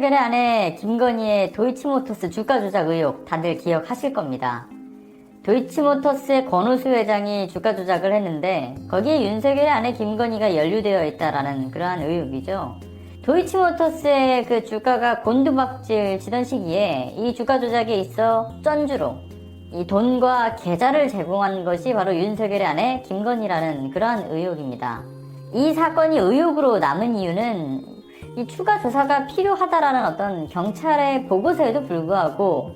윤석열의 아내 김건희의 도이치모터스 주가 조작 의혹 다들 기억하실 겁니다. 도이치모터스의 권오수 회장이 주가 조작을 했는데 거기에 윤석열의 아내 김건희가 연루되어 있다라는 그러한 의혹이죠. 도이치모터스의 그 주가가 곤두박질 치던 시기에 이 주가 조작에 있어 쩐주로 이 돈과 계좌를 제공한 것이 바로 윤석열의 아내 김건희라는 그러한 의혹입니다. 이 사건이 의혹으로 남은 이유는 이 추가 조사가 필요하다라는 어떤 경찰의 보고서에도 불구하고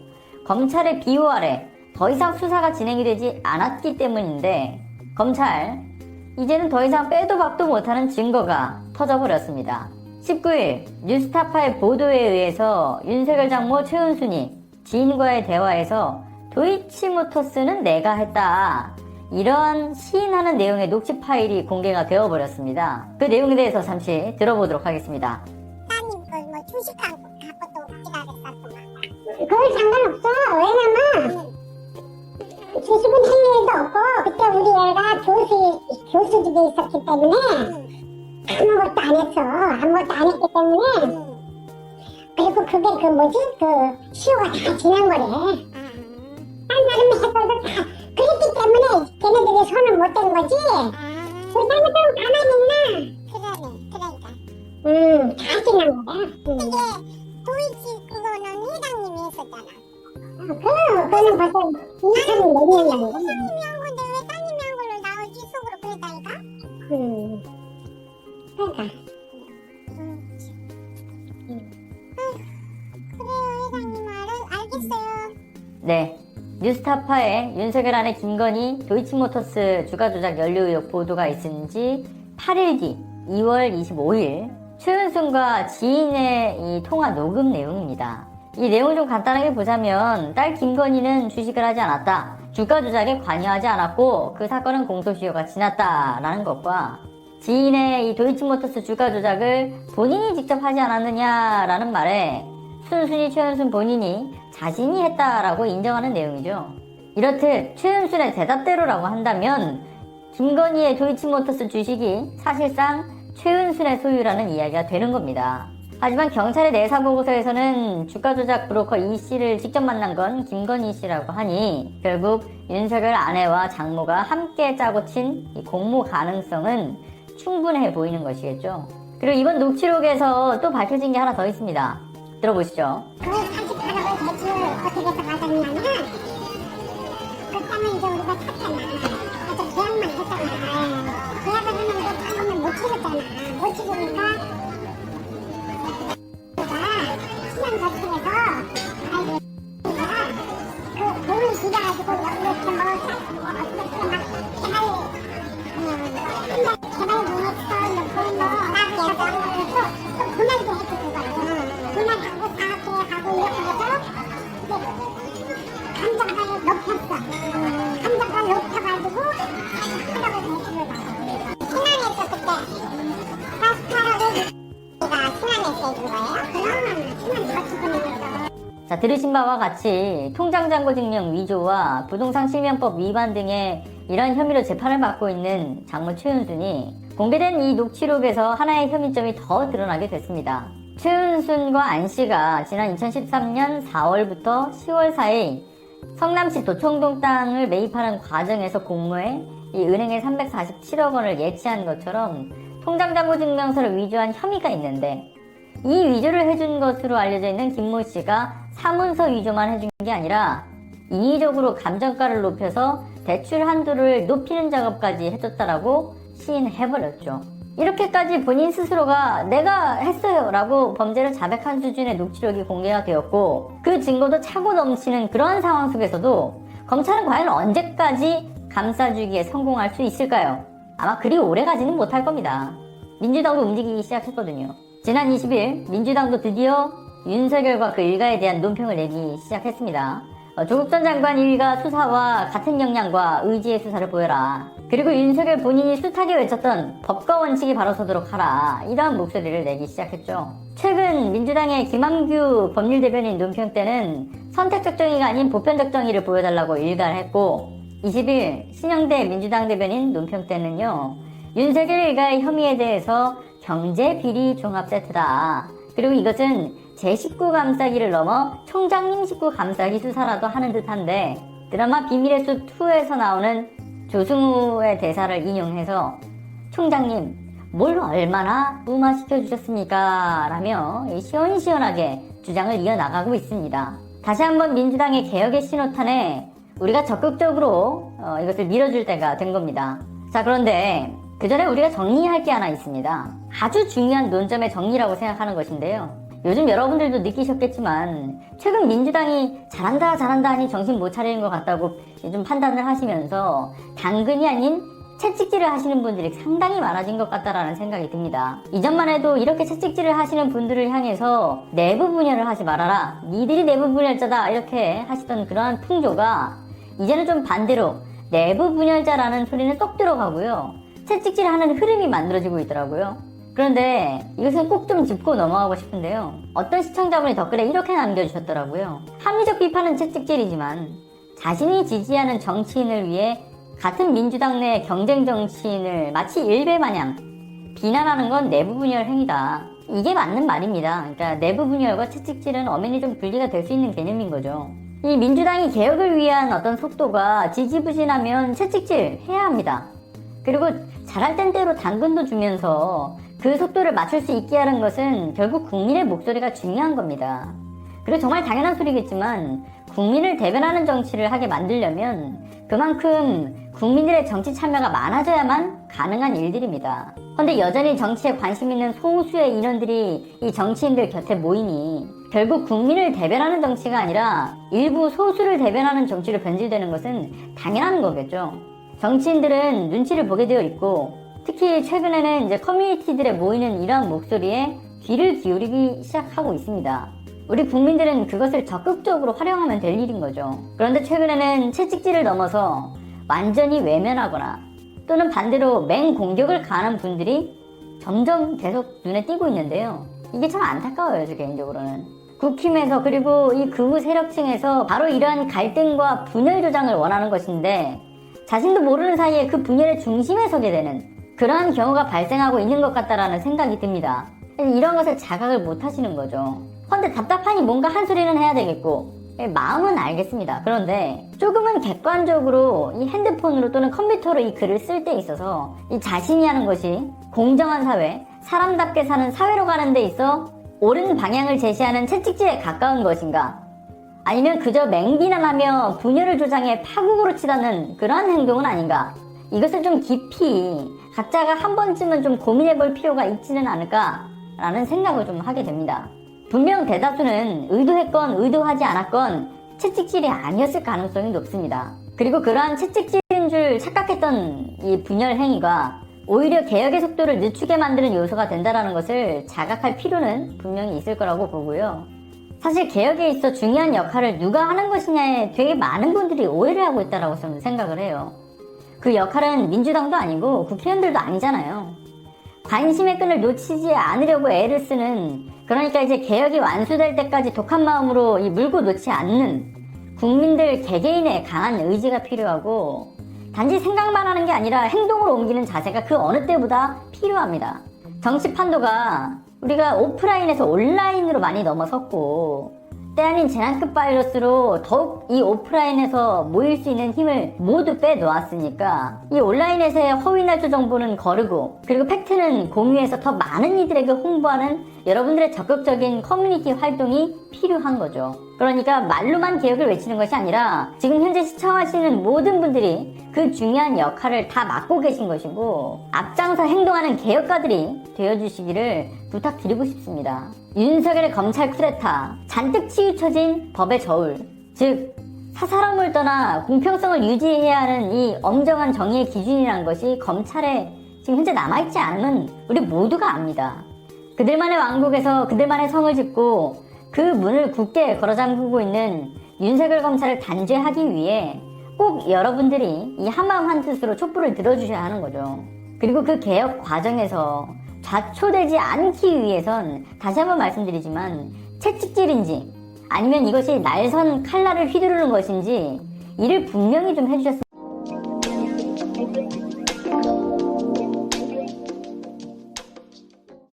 검찰의 비호 아래 더 이상 수사가 진행이 되지 않았기 때문인데 검찰 이제는 더 이상 빼도 박도 못하는 증거가 터져버렸습니다. 19일 뉴스타파의 보도에 의해서 윤석열 장모 최은순이 지인과의 대화에서 도이치모터스는 내가 했다, 이러한 시인하는 내용의 녹취 파일이 공개가 되어버렸습니다. 그 내용에 대해서 잠시 들어보도록 하겠습니다. 따님 뭐 주식 갖고 또 기다렸었구만. 그건 상관없어. 왜냐면 주식은 할 일도 없고 그때 우리 애가 교수 집에 있었기 때문에 아무것도 안 했어. 아무것도 안 했기 때문에 그리고 그게 그 시효가 다 지난 거래. 딴 사람이 했어도 다 그랬기 때문에 걔네들이 손을 못 댄 거지. 그 잘못하면 가만히 있나? 그러니까. 다 지난 거야. 이게 도이치 그거는 회장님이 했었잖아. 그거는 벌써 2004년 난 거. 따님이 한 건데 왜 따님이 한 걸로 나오지? 속으로 그랬다니까? 그러니까. 그래요, 회장님 알겠어요. 네, 뉴스타파에 윤석열 아내 김건희 도이치모터스 주가 조작 연루 의혹 보도가 있은 지 8일 뒤 2월 25일 최은순과 지인의 이 통화 녹음 내용입니다. 이 내용을 좀 간단하게 보자면 딸 김건희는 주식을 하지 않았다, 주가 조작에 관여하지 않았고 그 사건은 공소시효가 지났다라는 것과 지인의 이 도이치모터스 주가 조작을 본인이 직접 하지 않았느냐라는 말에 순순히 최은순 본인이 자신이 했다라고 인정하는 내용이죠. 이렇듯 최은순의 대답대로라고 한다면 김건희의 도이치모터스 주식이 사실상 최은순의 소유라는 이야기가 되는 겁니다. 하지만 경찰의 내사보고서에서는 주가 조작 브로커 이 씨를 직접 만난 건 김건희 씨라고 하니 결국 윤석열 아내와 장모가 함께 짜고 친 이 공모 가능성은 충분해 보이는 것이겠죠. 그리고 이번 녹취록에서 또 밝혀진 게 하나 더 있습니다. 들어보시죠. 그 48억을 대출 어떻게 해서 받았냐면 그 땅을 이제 우리가 샀잖아. 어차피 계약만 했잖아. 계약을 했는데 땅을 못 치렀잖아. 못 치르니까 신용저축에서 아이고 그 돈을 빌려가지고 이렇게 뭐 어떻게 막 개발 모니터 뭐 또 분할도 했고 그거를 분할하고 사업계획하고 이렇게 해서 감정가를 높였어. 감정가 높여가지고 48억을 대출을 받았어. 신한에서 그때 48억을 신한에서 해준 거예요? 그러면 신한저축은행에서. 자, 들으신 바와 같이 통장잔고 증명 위조와 부동산 실명법 위반 등의 이런 혐의로 재판을 받고 있는 장모 최은순이 공개된 이 녹취록에서 하나의 혐의점이 더 드러나게 됐습니다. 최은순과 안 씨가 지난 2013년 4월부터 10월 사이 성남시 도청동 땅을 매입하는 과정에서 공모해 이 은행에 347억 원을 예치한 것처럼 통장잔고 증명서를 위조한 혐의가 있는데 이 위조를 해준 것으로 알려져 있는 김모 씨가 사문서 위조만 해준 게 아니라 인위적으로 감정가를 높여서 대출 한도를 높이는 작업까지 해줬다라고 시인해버렸죠. 이렇게까지 본인 스스로가 내가 했어요 라고 범죄를 자백한 수준의 녹취록이 공개가 되었고 그 증거도 차고 넘치는 그런 상황 속에서도 검찰은 과연 언제까지 감싸주기에 성공할 수 있을까요? 아마 그리 오래 가지는 못할 겁니다. 민주당도 움직이기 시작했거든요. 지난 20일 민주당도 드디어 윤석열과 그 일가에 대한 논평을 내기 시작했습니다. 조국 전 장관 일가 수사와 같은 역량과 의지의 수사를 보여라. 그리고 윤석열 본인이 숱하게 외쳤던 법과 원칙이 바로 서도록 하라. 이러한 목소리를 내기 시작했죠. 최근 민주당의 김한규 법률대변인 논평 때는 선택적 정의가 아닌 보편적 정의를 보여달라고 일가를 했고 20일 신영대 민주당 대변인 논평 때는요. 윤석열 일가의 혐의에 대해서 경제비리 종합세트다. 그리고 이것은 제 식구 감싸기를 넘어 총장님 식구 감싸기 수사라도 하는 듯한데 드라마 비밀의 숲 2에서 나오는 조승우의 대사를 인용해서 총장님 뭘 얼마나 무마시켜 주셨습니까? 라며 시원시원하게 주장을 이어나가고 있습니다. 다시 한번 민주당의 개혁의 신호탄에 우리가 적극적으로 이것을 밀어줄 때가 된 겁니다. 자, 그런데 그 전에 우리가 정리할 게 하나 있습니다. 아주 중요한 논점의 정리라고 생각하는 것인데요. 요즘 여러분들도 느끼셨겠지만 최근 민주당이 잘한다 하니 정신 못 차리는 것 같다고 좀 판단을 하시면서 당근이 아닌 채찍질을 하시는 분들이 상당히 많아진 것 같다라는 생각이 듭니다. 이전만 해도 이렇게 채찍질을 하시는 분들을 향해서 내부 분열을 하지 말아라, 니들이 내부 분열자다 이렇게 하시던 그러한 풍조가 이제는 좀 반대로 내부 분열자라는 소리는 쏙 들어가고요, 채찍질하는 흐름이 만들어지고 있더라고요. 그런데 이것은 꼭 좀 짚고 넘어가고 싶은데요. 어떤 시청자분이 댓글에 이렇게 남겨주셨더라고요. 합리적 비판은 채찍질이지만 자신이 지지하는 정치인을 위해 같은 민주당 내 경쟁 정치인을 마치 일베마냥 비난하는 건 내부 분열 행위다. 이게 맞는 말입니다. 그러니까 내부 분열과 채찍질은 엄연히 좀 분리가 될 수 있는 개념인 거죠. 이 민주당이 개혁을 위한 어떤 속도가 지지부진하면 채찍질 해야 합니다. 그리고 잘할 땐 때로 당근도 주면서 그 속도를 맞출 수 있게 하는 것은 결국 국민의 목소리가 중요한 겁니다. 그리고 정말 당연한 소리겠지만 국민을 대변하는 정치를 하게 만들려면 그만큼 국민들의 정치 참여가 많아져야만 가능한 일들입니다. 그런데 여전히 정치에 관심 있는 소수의 인원들이 이 정치인들 곁에 모이니 결국 국민을 대변하는 정치가 아니라 일부 소수를 대변하는 정치로 변질되는 것은 당연한 거겠죠. 정치인들은 눈치를 보게 되어 있고 특히 최근에는 이제 커뮤니티들에 모이는 이러한 목소리에 귀를 기울이기 시작하고 있습니다. 우리 국민들은 그것을 적극적으로 활용하면 될 일인 거죠. 그런데 최근에는 채찍질을 넘어서 완전히 외면하거나 또는 반대로 맹공격을 가하는 분들이 점점 계속 눈에 띄고 있는데요. 이게 참 안타까워요, 저 개인적으로는. 국힘에서 그리고 이 극우 세력층에서 바로 이러한 갈등과 분열 조장을 원하는 것인데 자신도 모르는 사이에 그 분열의 중심에 서게 되는 그러한 경우가 발생하고 있는 것 같다라는 생각이 듭니다. 이런 것을 자각을 못 하시는 거죠. 그런데 답답하니 뭔가 한 소리는 해야 되겠고 마음은 알겠습니다. 그런데 조금은 객관적으로 이 핸드폰으로 또는 컴퓨터로 이 글을 쓸 때 있어서 이 자신이 하는 것이 공정한 사회, 사람답게 사는 사회로 가는 데 있어 옳은 방향을 제시하는 채찍질에 가까운 것인가? 아니면 그저 맹비난하며 분열을 조장해 파국으로 치닫는 그러한 행동은 아닌가? 이것을 좀 깊이 각자가 한 번쯤은 좀 고민해 볼 필요가 있지는 않을까라는 생각을 좀 하게 됩니다. 분명 대다수는 의도했건 의도하지 않았건 채찍질이 아니었을 가능성이 높습니다. 그리고 그러한 채찍질인 줄 착각했던 이 분열 행위가 오히려 개혁의 속도를 늦추게 만드는 요소가 된다는 것을 자각할 필요는 분명히 있을 거라고 보고요. 사실 개혁에 있어 중요한 역할을 누가 하는 것이냐에 되게 많은 분들이 오해를 하고 있다고 저는 생각을 해요. 그 역할은 민주당도 아니고 국회의원들도 아니잖아요. 관심의 끈을 놓치지 않으려고 애를 쓰는, 그러니까 이제 개혁이 완수될 때까지 독한 마음으로 이 물고 놓지 않는 국민들 개개인의 강한 의지가 필요하고 단지 생각만 하는 게 아니라 행동으로 옮기는 자세가 그 어느 때보다 필요합니다. 정치 판도가 우리가 오프라인에서 온라인으로 많이 넘어섰고 때 아닌 재난급 바이러스로 더욱 이 오프라인에서 모일 수 있는 힘을 모두 빼놓았으니까 이 온라인에서의 허위날조 정보는 거르고 그리고 팩트는 공유해서 더 많은 이들에게 홍보하는 여러분들의 적극적인 커뮤니티 활동이 필요한 거죠. 그러니까 말로만 개혁을 외치는 것이 아니라 지금 현재 시청하시는 모든 분들이 그 중요한 역할을 다 맡고 계신 것이고 앞장서 행동하는 개혁가들이 되어주시기를 부탁드리고 싶습니다. 윤석열의 검찰 쿠데타, 잔뜩 치우쳐진 법의 저울, 즉 사사로움을 떠나 공평성을 유지해야 하는 이 엄정한 정의의 기준이라는 것이 검찰에 지금 현재 남아있지 않음은 우리 모두가 압니다. 그들만의 왕국에서 그들만의 성을 짓고 그 문을 굳게 걸어잠그고 있는 윤석열 검찰을 단죄하기 위해 꼭 여러분들이 이 한마음 한뜻으로 촛불을 들어주셔야 하는 거죠. 그리고 그 개혁 과정에서 좌초되지 않기 위해선 다시 한번 말씀드리지만 채찍질인지 아니면 이것이 날선 칼날을 휘두르는 것인지 이를 분명히 좀 해주셨으면